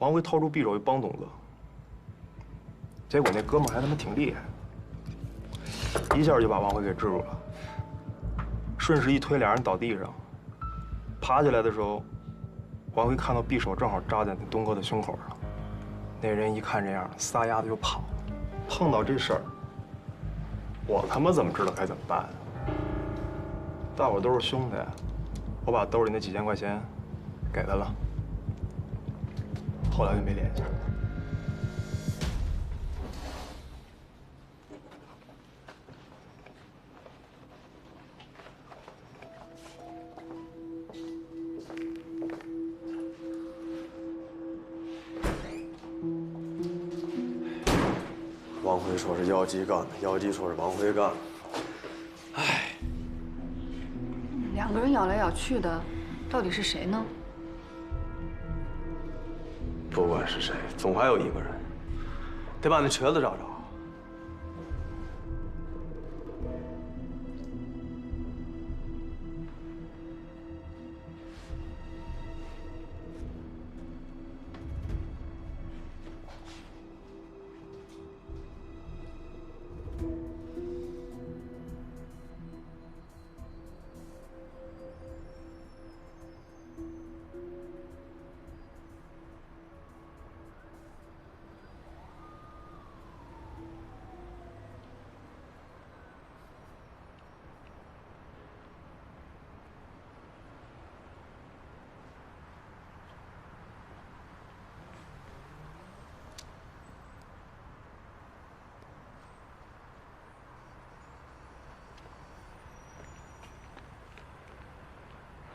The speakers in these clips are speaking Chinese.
王辉掏出匕首一帮东子，结果那哥们儿还他妈挺厉害，一下就把王辉给制住了。顺势一推，俩人倒地上。爬起来的时候，王辉看到匕首正好扎在那东哥的胸口上。那人一看这样，撒丫子就跑。碰到这事儿，我他妈怎么知道该怎么办啊？大伙都是兄弟，我把兜里那几千块钱给他了，后来就没联系了。王辉说是姚吉干的，姚吉说是王辉干的。唉，两个人咬来咬去的，到底是谁呢？不管是谁，总还有一个人得把那瘸子找着。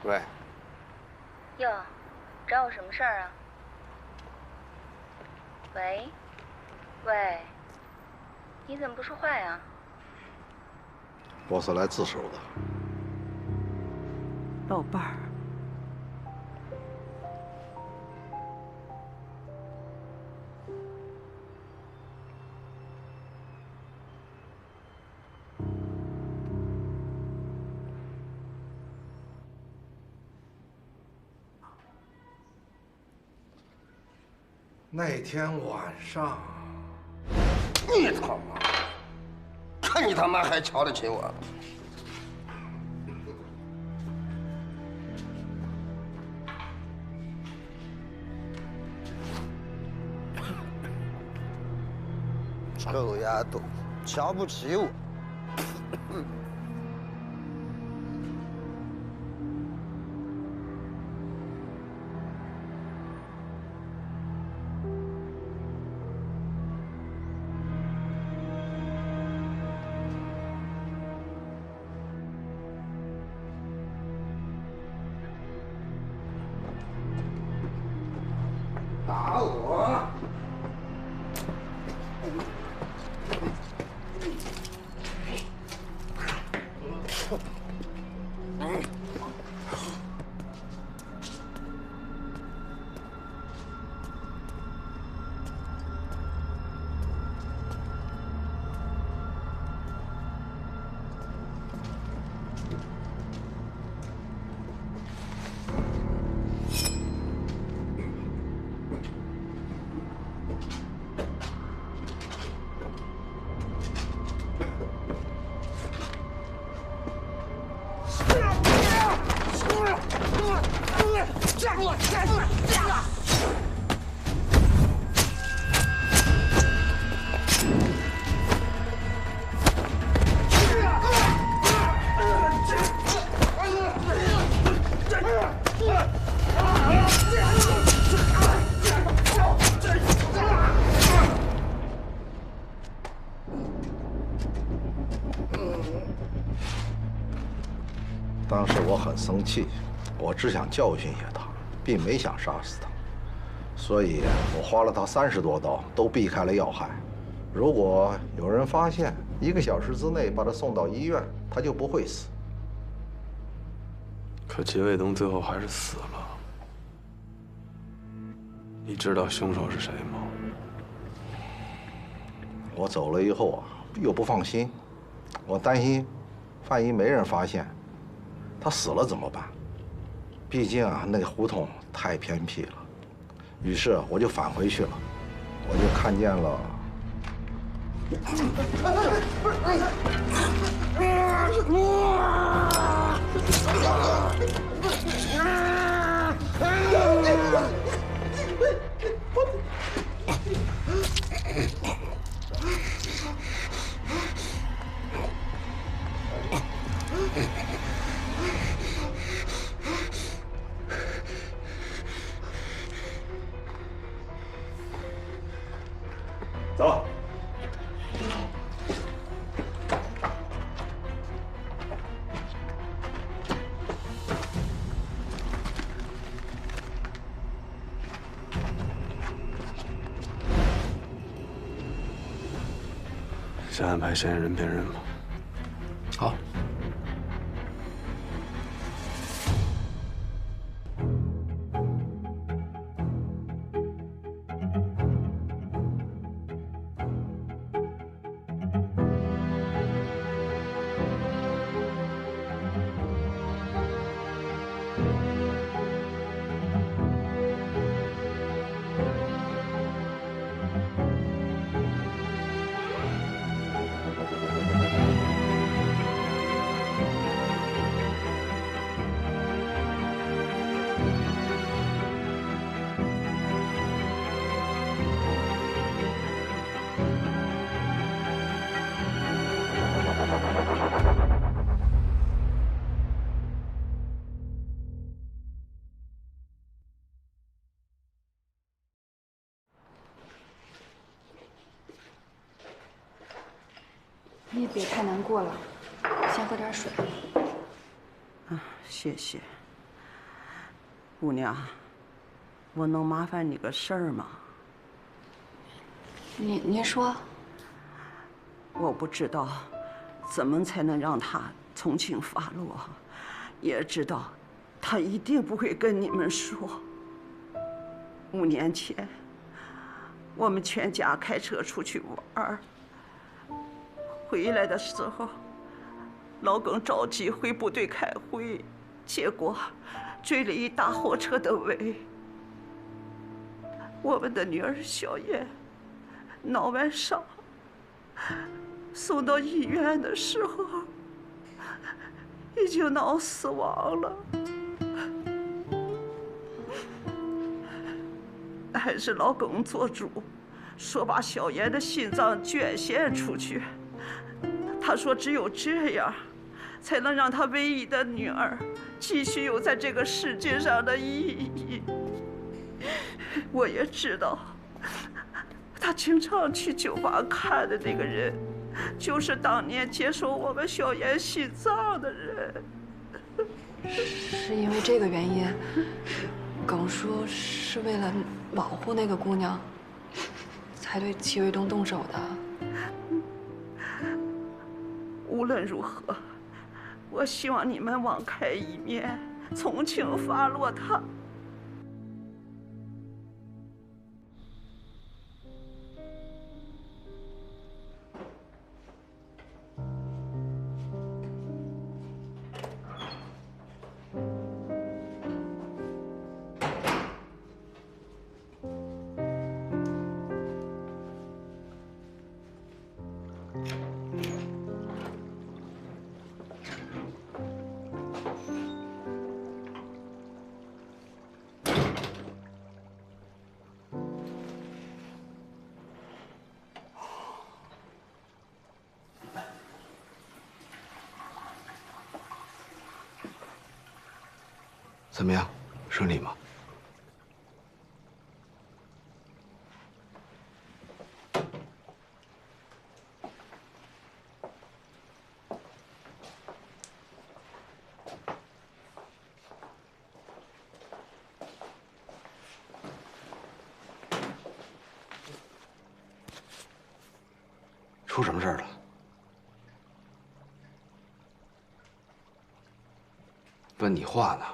喂，哟，找我什么事儿啊？喂，喂，你怎么不说话呀？我是来自首的。宝贝儿，那天晚上，你他妈！看你他妈还瞧得起我！臭丫头，瞧不起我！打我！当时我很生气，我只想教训一下他，并没想杀死他，所以我划了他30多刀，都避开了要害。如果有人发现，1个小时之内把他送到医院，他就不会死。可杰卫东最后还是死了。你知道凶手是谁吗？我走了以后啊，又不放心，我担心，万一没人发现，他死了怎么办？毕竟啊，那个胡同太偏僻了，于是我就返回去了，我就看见了。走。先安排嫌疑人辨认吧。好。你也别太难过了，先喝点水。啊，谢谢。姑娘，我能麻烦你个事儿吗？您说。我不知道怎么才能让他从轻发落，也知道他一定不会跟你们说。5年前，我们全家开车出去玩儿。回来的时候，老耿着急回部队开会，结果追了一大货车的尾。我们的女儿小燕脑外伤，送到医院的时候已经脑死亡了。还是老耿做主，说把小燕的心脏捐献出去。他说只有这样，才能让他唯一的女儿继续有在这个世界上的意义。我也知道，他经常去酒吧看的那个人，就是当年接收我们小燕心脏的人。是因为这个原因，耿叔是为了保护那个姑娘，才对齐卫东动手的。无论如何，我希望你们网开一面，从轻发落他。怎么样，顺利吗？出什么事儿了？问你话呢。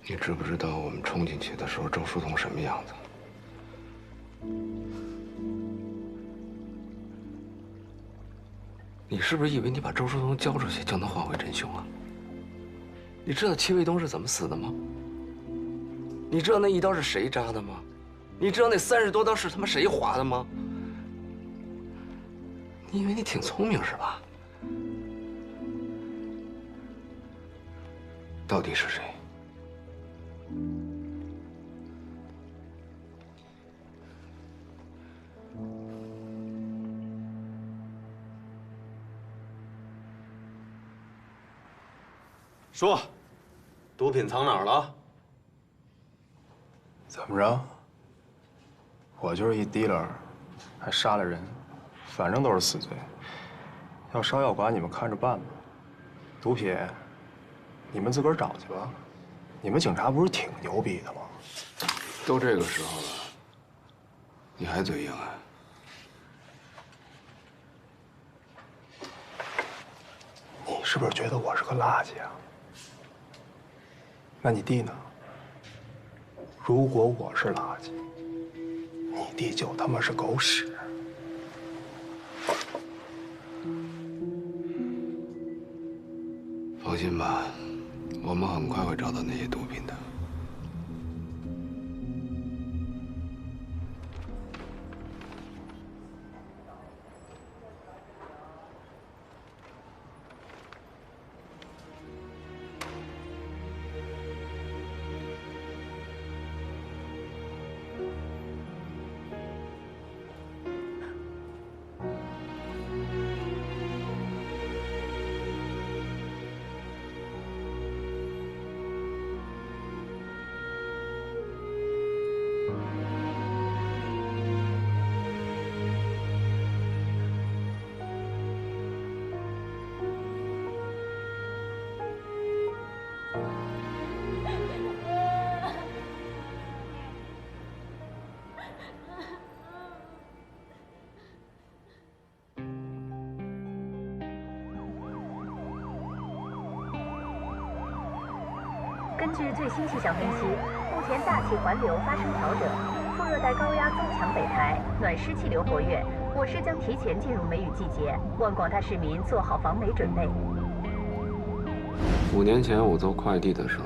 你知不知道我们冲进去的时候，周书彤什么样子？你是不是以为你把周书东交出去就能换回真凶啊？你知道戚卫东是怎么死的吗？你知道那一刀是谁扎的吗？你知道那30多刀是他妈谁划的吗？你以为你挺聪明是吧？到底是谁？说，毒品藏哪儿了？怎么着？我就是一 dealer， 还杀了人，反正都是死罪。要烧药馆，你们看着办吧。毒品，你们自个儿找去吧。你们警察不是挺牛逼的吗？都这个时候了，你还嘴硬啊？你是不是觉得我是个垃圾啊？那你弟呢？如果我是垃圾，你弟就他妈是狗屎。放心吧，我们很快会找到那些毒品的。根据最新气象分析，目前大气环流发生调整，副热带高压增强北抬，暖湿气流活跃，我市将提前进入梅雨季节，望广大市民做好防梅准备。5年前我做快递的时候，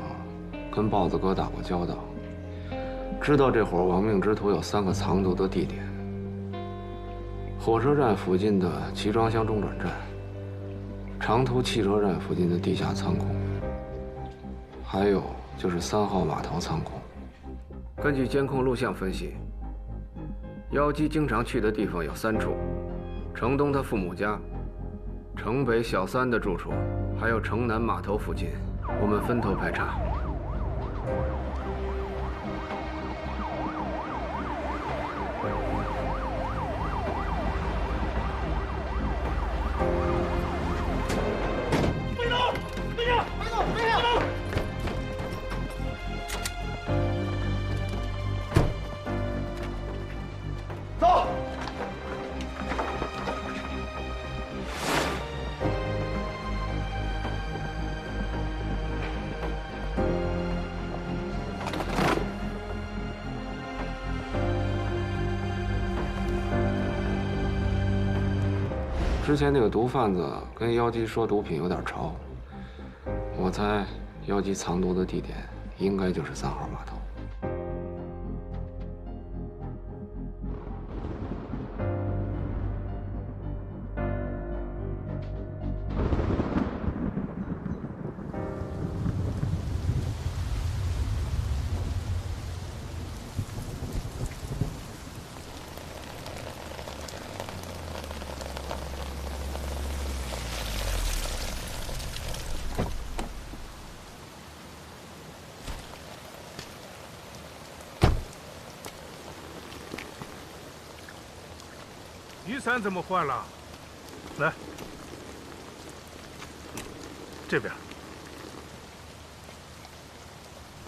跟豹子哥打过交道，知道这伙亡命之徒有3个藏毒的地点：火车站附近的集装箱中转站，长途汽车站附近的地下仓库。还有就是3号码头仓库。根据监控录像分析，妖姬经常去的地方有3处：城东他父母家、城北小三的住处，还有城南码头附近。我们分头排查。之前那个毒贩子跟妖姬说毒品有点潮，我猜妖姬藏毒的地点应该就是3号码头。雨伞怎么换了？来，这边。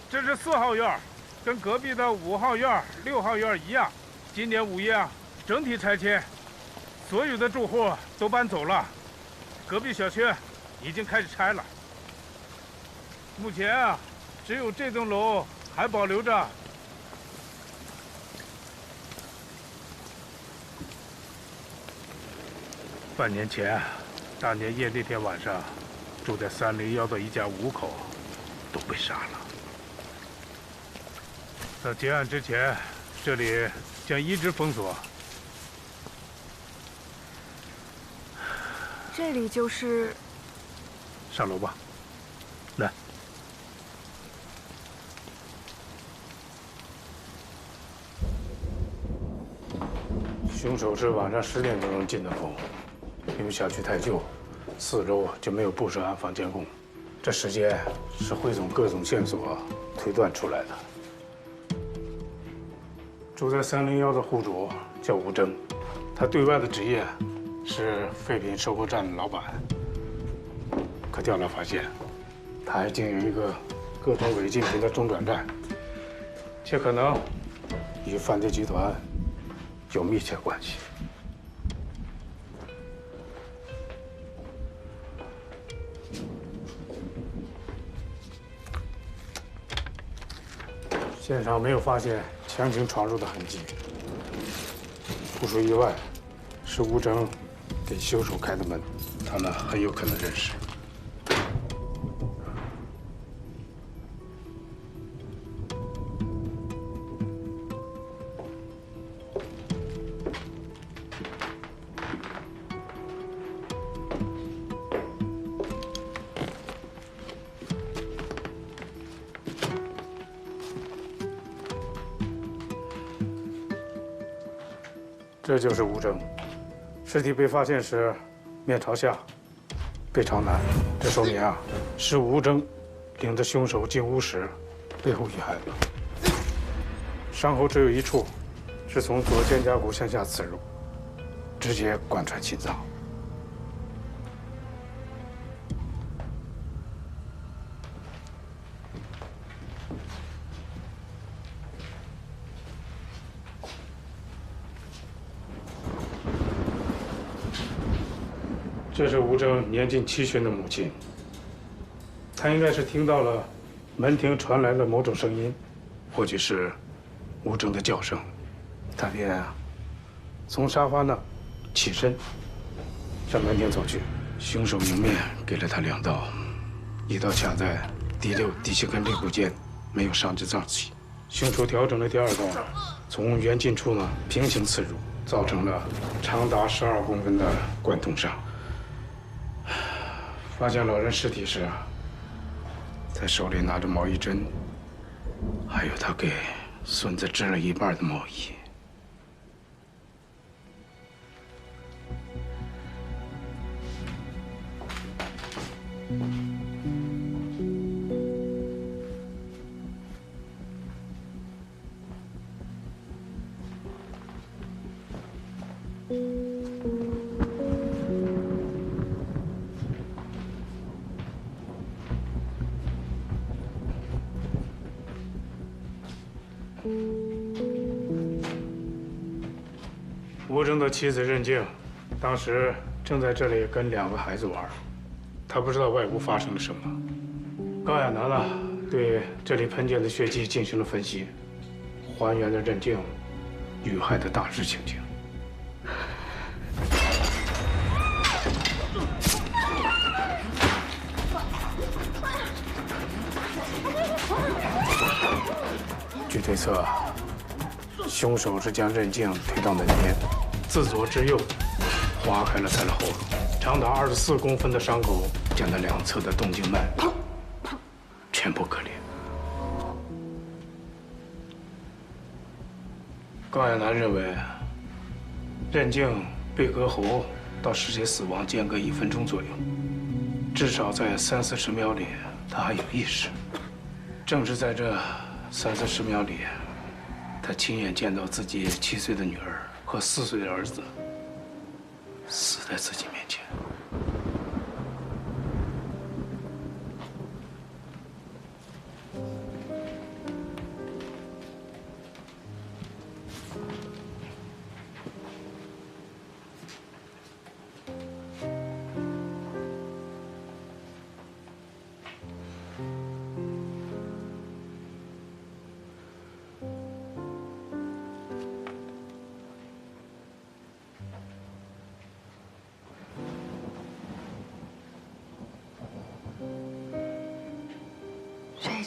这是4号院，跟隔壁的5号院、6号院一样。今年5月啊，整体拆迁，所有的住户都搬走了。隔壁小区已经开始拆了。目前啊，只有这栋楼还保留着。半年前，大年夜那天晚上，住在301的一家5口都被杀了。在结案之前，这里将一直封锁。这里就是。上楼吧，来。凶手是晚上10点钟进的屋，因为小区太旧，4周就没有布设安防监控，这时间是汇总各种线索推断出来的。住在301的户主叫吴征，他对外的职业是废品收购站的老板。可调查发现，他还经营一个各种违禁品的中转站，且可能与犯罪集团有密切关系。现场没有发现强行闯入的痕迹，不出意外，是吴征给凶手开的门，他们很有可能认识。这就是吴征，尸体被发现时面朝下，背朝南，这说明是吴征领着凶手进屋时背后遇害的。伤口只有一处，是从左肩胛骨向下刺入，直接贯穿心脏。这是吴征年近70的母亲，她应该是听到了门厅传来了某种声音，或许是吴征的叫声，她便从沙发那起身向门厅走去。凶手迎面给了她2刀，一刀卡在第6、第7根肋骨间，没有伤及脏器。凶手调整了第2刀，从圆颈处呢平行刺入，造成了长达12公分的贯通伤。发现老人尸体时，他手里拿着毛衣针，还有他给孙子织了一半的毛衣。吴征的妻子任静，当时正在这里跟2个孩子玩，她不知道外屋发生了什么。高亚楠呢，对这里喷溅的血迹进行了分析，还原了任静遇害的大致情景。据推测，凶手是将任静推到门边，自左至右划开了他的喉咙，长达24公分的伤口将他2侧的动静脉全部割裂。高亚楠认为，任静被割喉到尸体死亡间隔1分钟左右，至少在30、40秒里，他还有意识。正是在这30、40秒里，他亲眼见到自己7岁的女儿和4岁的儿子死在自己面前。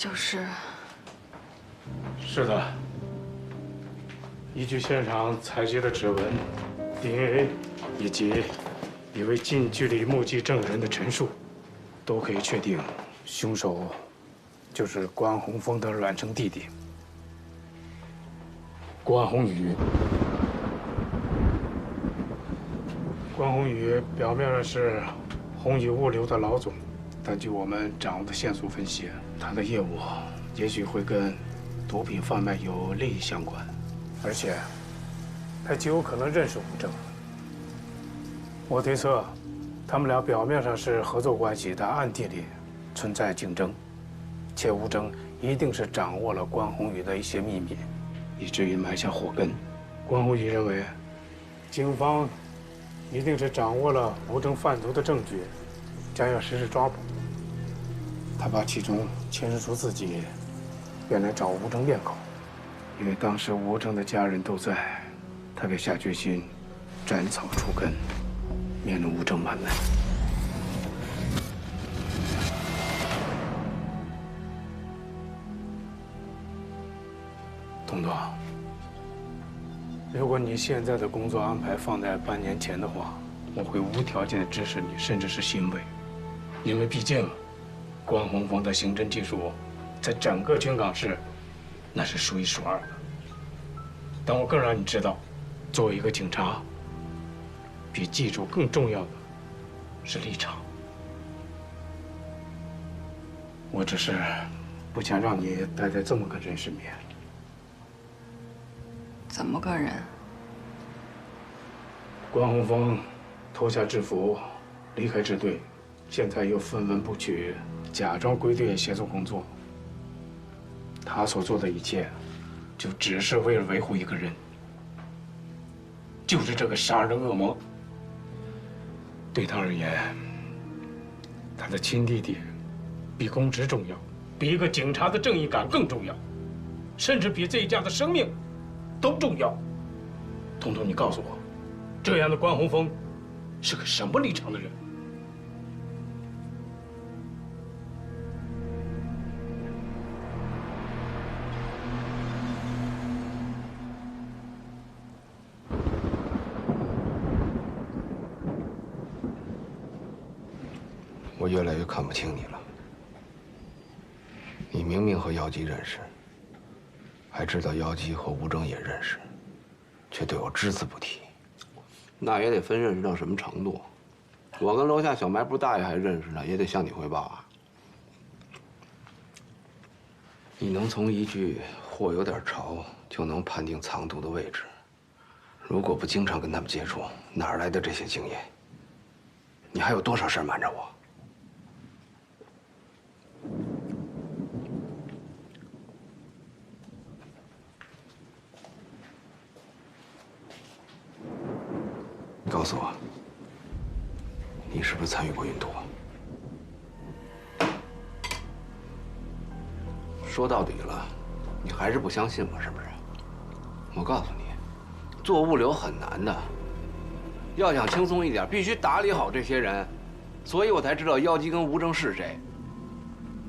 就是。是的。依据现场采集的指纹、DNA 以及一位近距离目击证人的陈述，都可以确定，凶手就是关宏峰的卵生弟弟关宏宇。关宏宇表面上是宏宇物流的老总，但据我们掌握的线索分析，他的业务也许会跟毒品贩卖有利益相关，而且他极有可能认识吴征。我推测，他们俩表面上是合作关系，但暗地里存在竞争，且吴征一定是掌握了关宏宇的一些秘密，以至于埋下祸根。关宏宇认为，警方一定是掌握了吴征贩毒的证据，将要实施抓捕。他把其中牵涉出自己，便来找吴征练口。因为当时吴征的家人都在，他便下决心斩草除根，免了吴征满门。东东，如果你现在的工作安排放在半年前的话，我会无条件的支持你，甚至是欣慰，因为毕竟，关宏峰的刑侦技术，在整个军港市，那是数一数二的。但我更让你知道，作为一个警察，比技术更重要的是立场。我只是不想让你待在这么个人身边。怎么个人？关宏峰脱下制服，离开支队，现在又分文不取，假装归队协助工作。他所做的一切，就只是为了维护一个人，就是这个杀人的恶魔。对他而言，他的亲弟弟比公职重要，比一个警察的正义感更重要，甚至比这一家的生命都重要。彤彤，你告诉我，这样的关宏峰是个什么立场的人？我越来越看不清你了。你明明和姚基认识，还知道姚基和吴征也认识，却对我只字不提。那也得分认识到什么程度。我跟楼下小卖部大爷还认识呢，也得向你汇报啊。你能从一句“货有点潮”就能判定藏毒的位置，如果不经常跟他们接触，哪儿来的这些经验？你还有多少事儿瞒着我？告诉我，你是不是参与过运毒？说到底了，你还是不相信我，是不是？我告诉你，做物流很难的，要想轻松一点，必须打理好这些人。所以我才知道姚基跟吴征是谁。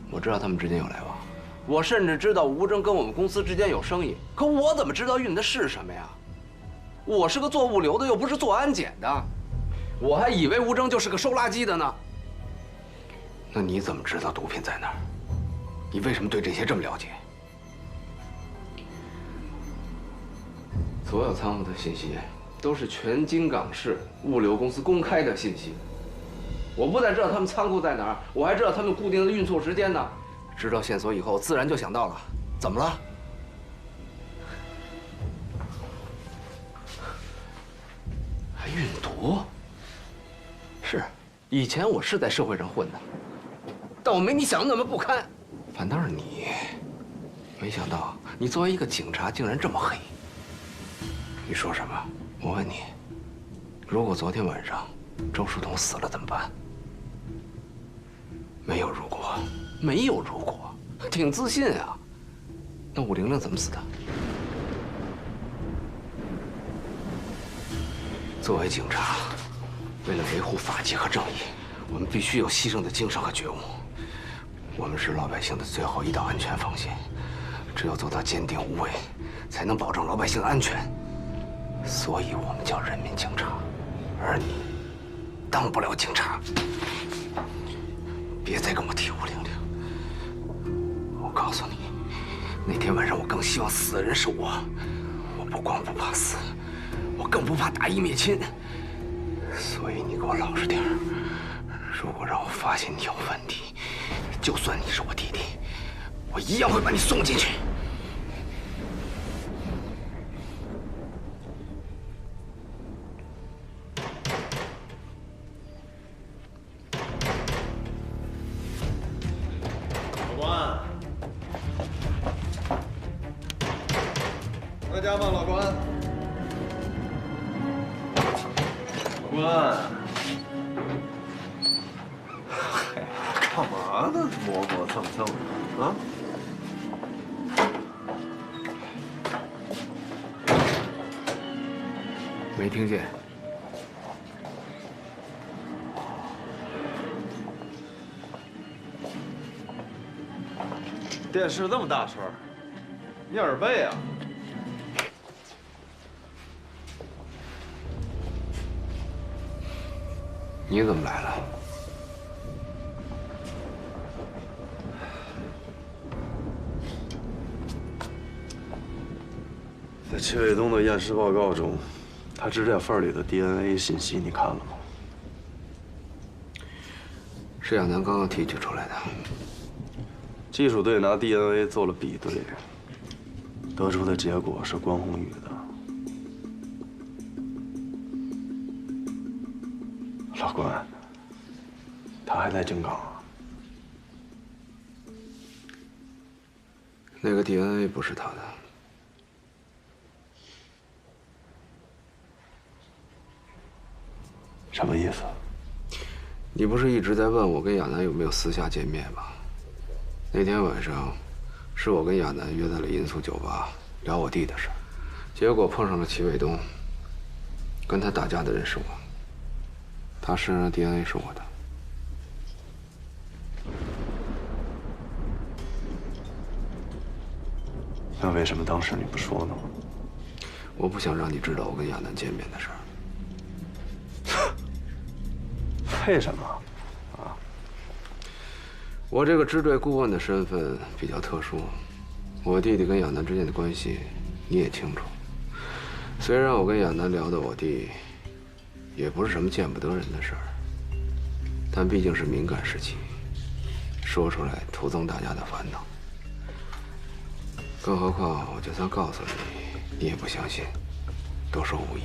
我知道他们之间有来往，我甚至知道吴征跟我们公司之间有生意。可我怎么知道运的是什么呀？我是个做物流的，又不是做安检的，我还以为吴征就是个收垃圾的呢。那你怎么知道毒品在哪儿？你为什么对这些这么了解？所有仓库的信息都是全京港市物流公司公开的信息。我不但知道他们仓库在哪儿，我还知道他们固定的运错时间呢。知道线索以后，自然就想到了，怎么了？还运毒？是，以前我是在社会上混的，但我没你想的那么不堪。反倒是你，没想到你作为一个警察竟然这么黑。你说什么？我问你，如果昨天晚上周书彤死了怎么办？没有如果，没有如果，挺自信啊。那武玲玲怎么死的？作为警察，为了维护法纪和正义，我们必须有牺牲的精神和觉悟。我们是老百姓的最后一道安全防线，只有做到坚定无畏，才能保证老百姓的安全。所以我们叫人民警察，而你当不了警察。别再跟我提500。我告诉你，那天晚上我更希望死的人是我。我不光不怕死，我更不怕打一灭亲。所以你给我老实点儿。如果让我发现你有问题，就算你是我弟弟，我一样会把你送进去。老关，在家吗？老关，老关。 干嘛呢？磨磨蹭蹭的啊！没听见。电视那么大声，你耳背啊？你怎么来了？ 在戚卫东的验尸报告中，他指甲缝里的 DNA 信息你看了吗？是亚楠刚刚提取出来的。技术队拿 DNA 做了比对，得出的结果是关宏宇的。老关，他还在京港啊？那个 DNA 不是他的。 什么意思？你不是一直在问我跟亚楠有没有私下见面吗？那天晚上，是我跟亚楠约在了银宿酒吧聊我弟的事儿，结果碰上了齐卫东。跟他打架的人是我，他身上的 DNA 是我的。那为什么当时你不说呢？我不想让你知道我跟亚楠见面的事儿。 为什么？啊？我这个支队顾问的身份比较特殊，我弟弟跟亚楠之间的关系你也清楚。虽然我跟亚楠聊的我弟，也不是什么见不得人的事儿，但毕竟是敏感时期，说出来徒增大家的烦恼。更何况，我就算告诉你，你也不相信，多说无益。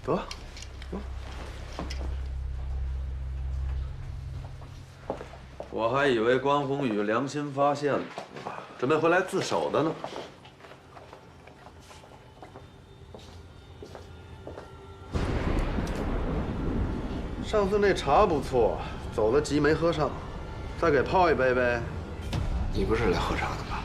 得，我还以为关宏宇良心发现了，准备回来自首的呢。上次那茶不错，走得急没喝上，再给泡一杯呗。你不是来喝茶的吗？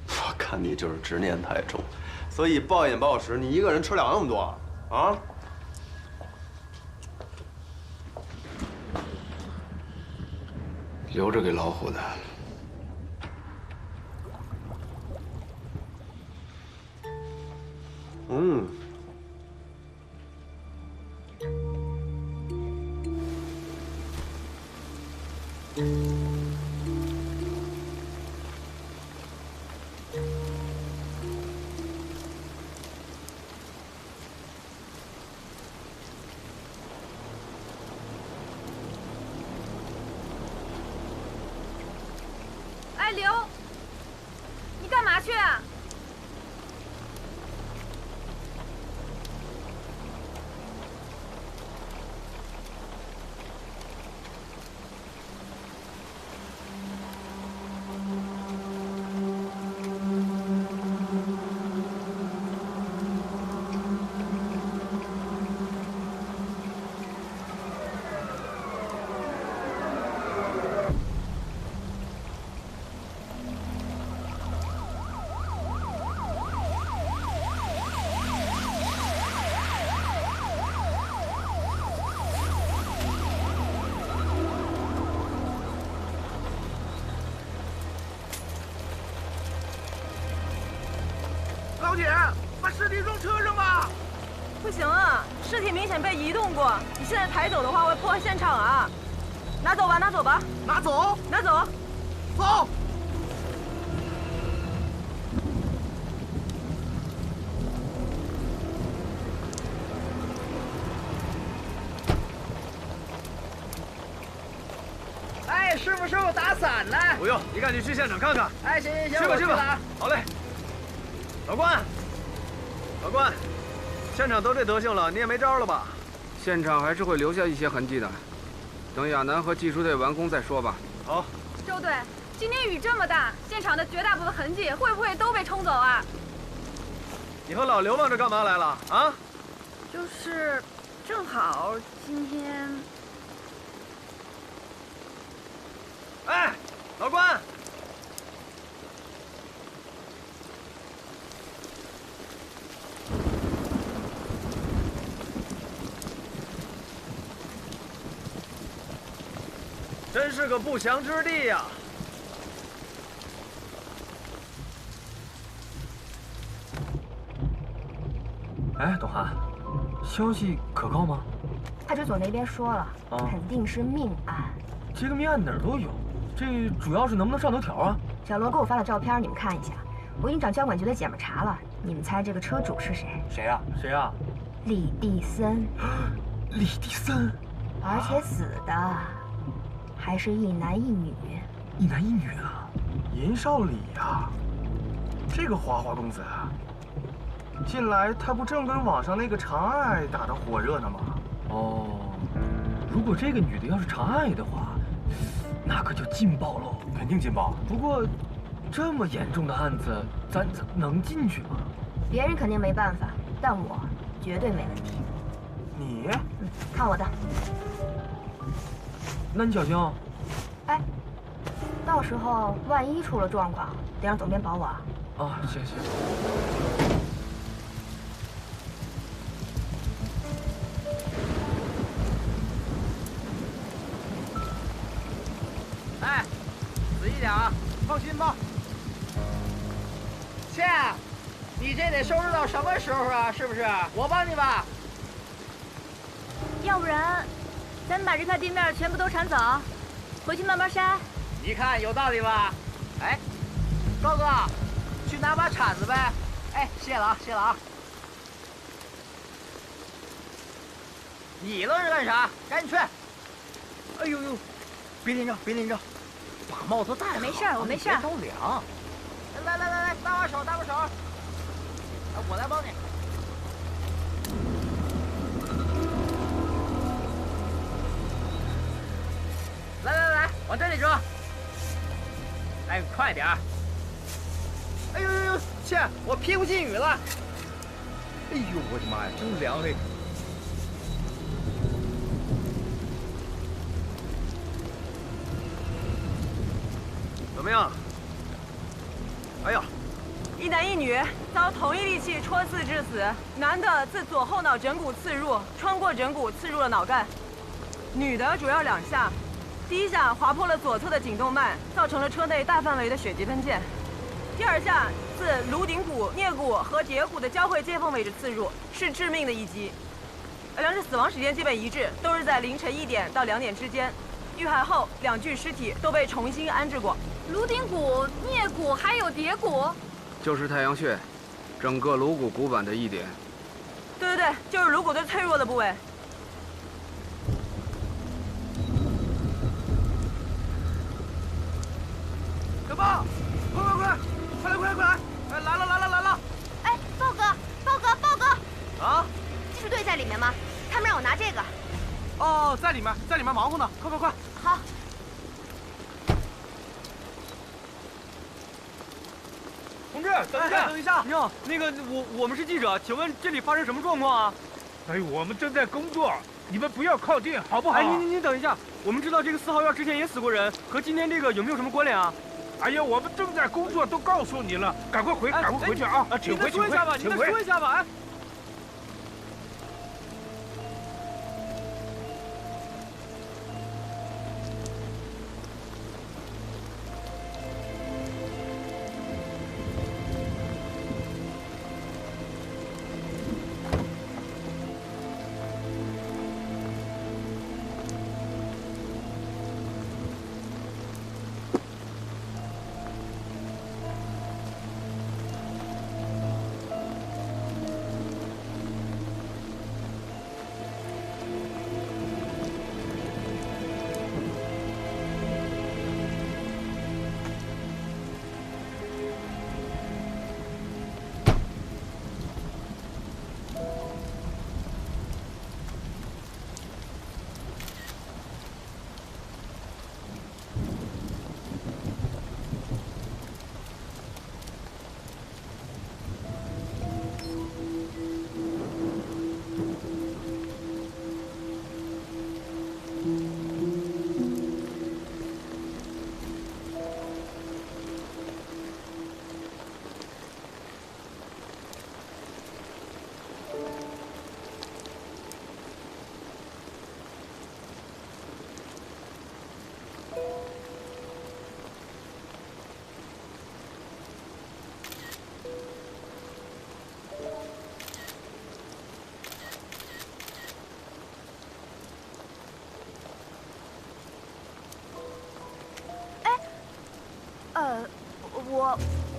我看你就是执念太重，所以暴饮暴食，你一个人吃了那么多啊？留着给老虎的。嗯。 哎，刘，你干嘛去啊？姐，把尸体装车上吧。不行啊，尸体明显被移动过，你现在抬走的话会破坏现场啊。拿走吧，拿走吧。拿走？拿走。走。 哎，师傅，打伞呢？不用，你赶紧去现场看看。哎，行，去吧去吧。好嘞。老关，老关，现场都这德行了，你也没招了吧？现场还是会留下一些痕迹的，等亚楠和技术队完工再说吧。好。周队，今天雨这么大，现场的绝大部分痕迹会不会都被冲走啊？你和老刘往这干嘛来了啊？就是，正好今天。 哎，老关，真是个不祥之地呀！哎，董涵，消息可靠吗？派出所那边说了，肯定是命案。这个命案哪儿都有。 这主要是能不能上头条啊？小罗给我发了照片，你们看一下。我已经找交管局的姐们查了，你们猜这个车主是谁？谁呀？谁呀？李地森。李地森，而且死的还是一男一女。一男一女啊？银少礼呀，这个花花公子，近来他不正跟网上那个长爱打得火热呢吗？哦，如果这个女的要是长爱的话。 那可就劲爆喽，肯定劲爆。不过，这么严重的案子，咱能进去吗？别人肯定没办法，但我绝对没问题。你？看我的。那你小心哦。哎，到时候万一出了状况，得让总编保我啊。啊，行。哎，仔细点啊，放心吧。倩，你这得收拾到什么时候啊？是不是？我帮你吧。要不然，咱们把这块地面全部都铲走，回去慢慢筛。你看有道理吧？哎，高哥，去拿把铲子呗。哎，谢了啊，谢了啊。你愣是干啥？赶紧去！哎呦呦，别淋着，别淋着。 把帽子戴好，没事，我没事。别着凉。来，搭把手，搭把手。我来帮你。来，往这里折。哎，快点。哎呦，切，我屁股进雨了。哎呦，我的妈呀，真凉这个。 怎么样？哎呀，一男一女遭同一利器戳刺致死，男的自左后脑枕骨刺入，穿过枕骨刺入了脑干；女的主要2下，第1下划破了左侧的颈动脉，造成了车内大范围的血迹喷溅；第2下自颅顶骨、颞骨和蝶骨的交汇接缝位置刺入，是致命的一击。2者死亡时间基本一致，都是在凌晨1点到2点之间。遇害后，2具尸体都被重新安置过。 颅顶骨、颞骨还有蝶骨，就是太阳穴，整个颅骨骨板的一点。对，就是颅骨最脆弱的部位。小豹，快来！哎，来了！哎，豹哥！啊？技术队在里面吗？他们让我拿这个。哦，在里面忙活呢，快！好。 同志，等一下！你好，那个我们是记者，请问这里发生什么状况啊？哎，我们正在工作，你们不要靠近，好不好？哎，您等一下，我们知道这个4号院之前也死过人，和今天这个有没有什么关联啊？哎呀，我们正在工作，都告诉你了，赶快回去啊！请回，您再说一下吧，哎。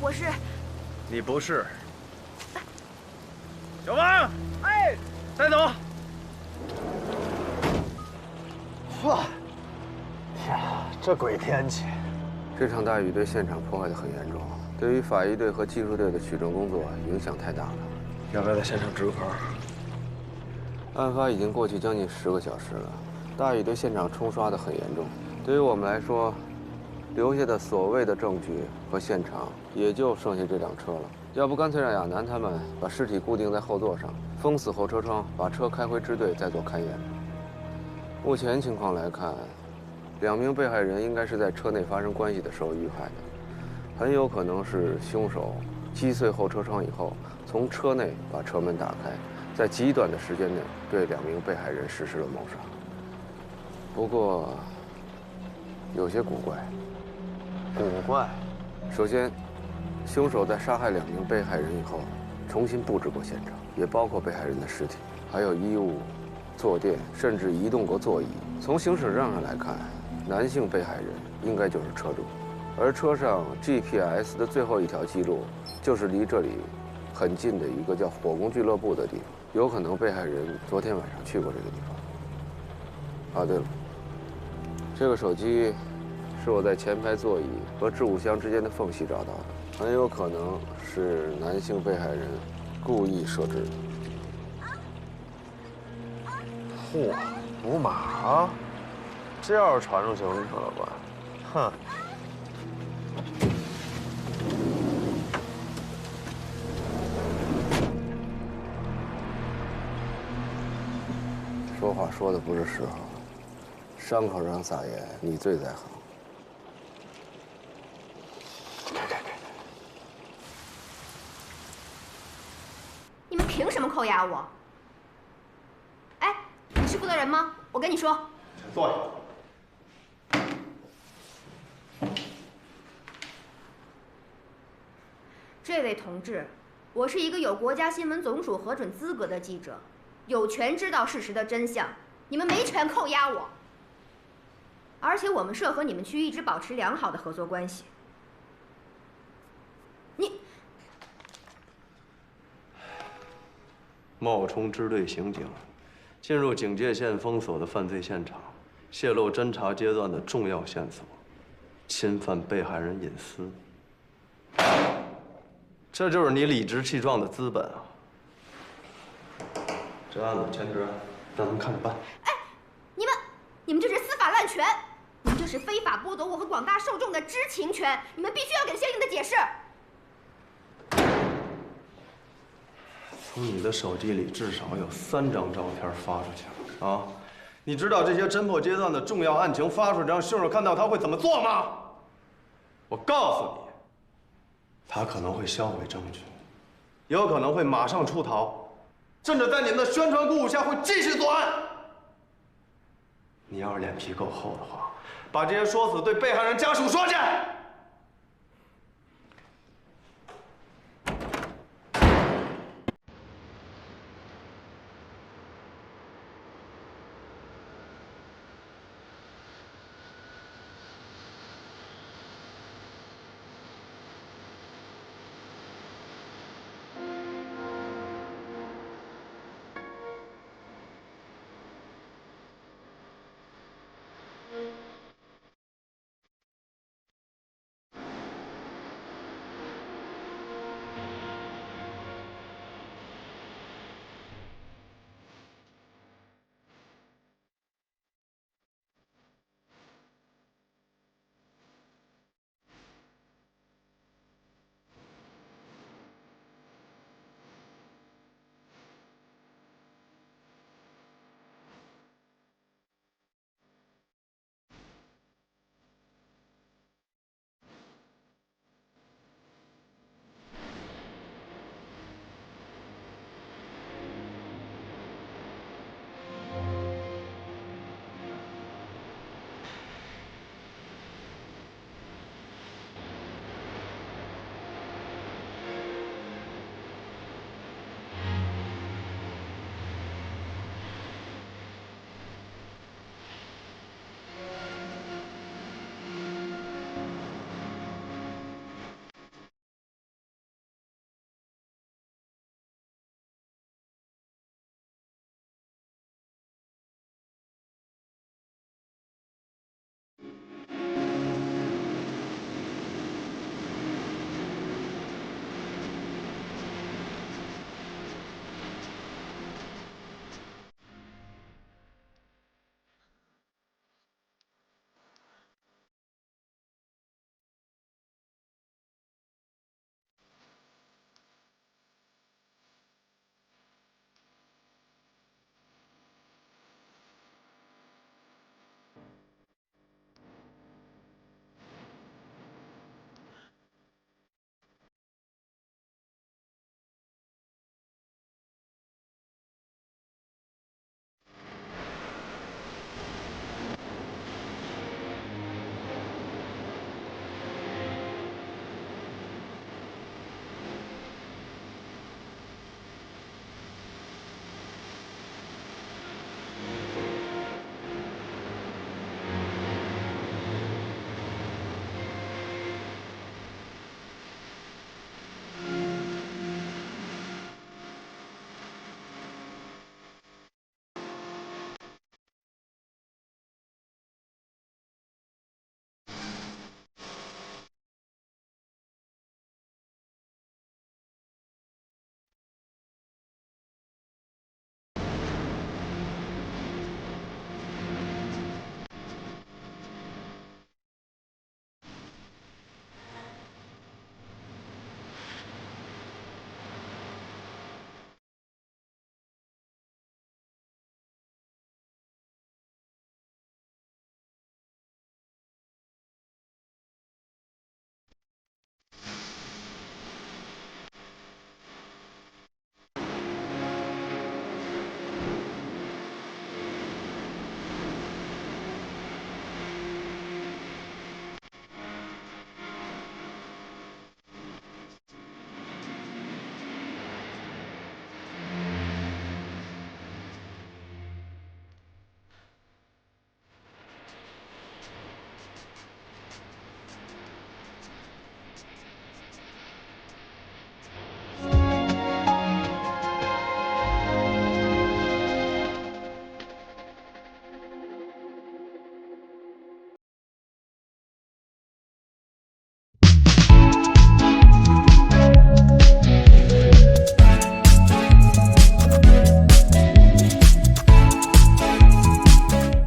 我是。你不是。小王，哎，带走。哇！天啊，这鬼天气！这场大雨对现场破坏得很严重，对于法医队和技术队的取证工作影响太大了。要不要在现场值个班？案发已经过去将近10个小时了，大雨对现场冲刷得很严重。对于我们来说，留下的所谓的证据和现场也就剩下这辆车了。要不干脆让亚楠他们把尸体固定在后座上，封死后车窗，把车开回支队再做勘验。目前情况来看，2名被害人应该是在车内发生关系的时候遇害的，很有可能是凶手击碎后车窗以后，从车内把车门打开，在极短的时间内对2名被害人实施了谋杀。不过，有些古怪。古怪。首先，凶手在杀害2名被害人以后，重新布置过现场，也包括被害人的尸体，还有衣物、坐垫，甚至移动过座椅。从行驶证上来看，男性被害人应该就是车主，而车上 GPS 的最后一条记录，就是离这里很近的一个叫火宫俱乐部的地方，有可能被害人昨天晚上去过这个地方。啊，对了，这个手机是我在前排座椅和置物箱之间的缝隙找到的，很有可能是男性被害人故意设置的。嚯，五码啊！这要是传出去，你可了吧？哼！说话说的不是时候，伤口上撒盐，你最在行。你们凭什么扣押我？哎，你是负责人吗？我跟你说，坐下。这位同志，我是一个有国家新闻总署核准资格的记者，有权知道事实的真相。你们没权扣押我。而且我们社和你们区一直保持良好的合作关系。你冒充支队刑警，进入警戒线封锁的犯罪现场，泄露侦查阶段的重要线索，侵犯被害人隐私。这就是你理直气壮的资本啊！这案子前职，让他们看着办。哎，你们这是司法滥权，你们这是非法剥夺我和广大受众的知情权，你们必须要给相应的解释。从你的手机里至少有3张照片发出去了啊！你知道这些侦破阶段的重要案情发出去，让凶手看到他会怎么做吗？我告诉你，他可能会销毁证据，也有可能会马上出逃，甚至在你们的宣传鼓舞下会继续作案。你要是脸皮够厚的话，把这些说辞对被害人家属说去。